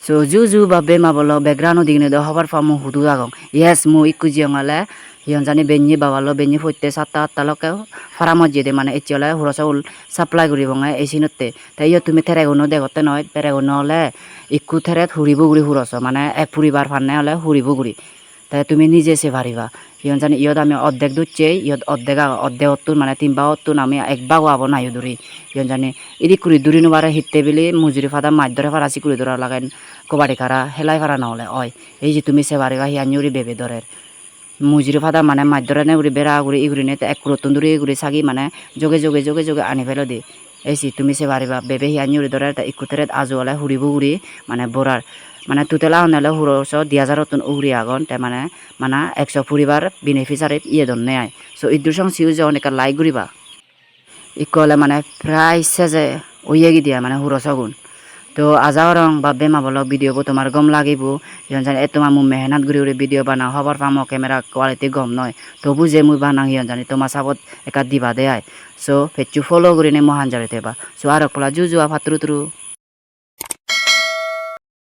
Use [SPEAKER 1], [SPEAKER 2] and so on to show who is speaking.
[SPEAKER 1] So juju ba be ma bolo background digne do hobar famu hudu agong. Yes mu ikku jiongale yon jani benni babalo benni foitte satta atta loke faramo jede mane echole hurosa ul supply guri bonga esinotte. Ta iyo tumi teregono degotte noy teregono ole ikku teret huribu guri huroso মানে এক পরিবার ফান্নে হলে হুরিবু গুড়ি তাই তুমি নিজে সে পারিবা ইয়ন জানি ইয়দ আমি অর্ধেক দুচ্ছে ইয়দ অর্ধেক অত্তুন মানে 3 ভাগ অত্তুন আমি 1 ভাগ আবো না ইয়দুরি ইয়ন জানি ইদি কুড়ি দুরি নুবারে হিতে বিলি মুজুরি ফাদা মাছ ধরে ফারাসি কুড়ি ধরা লাগাইন কবাডি খারা হেলাই ফারা না হলে অয় এই যে তুমি সে পারিবা হিয়ানিউরি বেবে ধরের মুজুরি ফাদা মানে মাছ ধরে নে উড়ি বেড়া উড়ি ইগুড়ি নে এক কুড়তুন দুরি ইগুড়ি সাগি মানে যোগে যোগে যোগে যোগে আনি ফেলো দি এই যে তুমি সে পারিবা বেবে হিয়ানিউরি ধরে ইকুতেরে আজু হলে হুড়িবু গুড়ি মানে বোরার মানে তুতেলা হলে হুরোস 2000 উগরি আগন তে মানে 100 পরিবার বেনিফিসারি ইয়ে দন নেয় সো ইদুর সং সিউজ অনেক লাইক গুরিবা ইকলে মানে প্রায় সেজে ওইয়ে গিয়া মানে হুরোস গুণ তো আজাওরং বা বেমা বলো ভিডিও তোমার গম লাগিব যখন জানি তোমার মু মেহনত গুড়ি উড়ি ভিডিও বানাও হবার পামো ক্যামেরা কোয়ালিটি গম নয় তবু যে মুই বানাও হিয়ন জানি তোমার সাবত একা দিবা দেয় সো ফেচু ফলো করি নে মহান জারিতে বা সো আর জুজুয়া ফাত্রু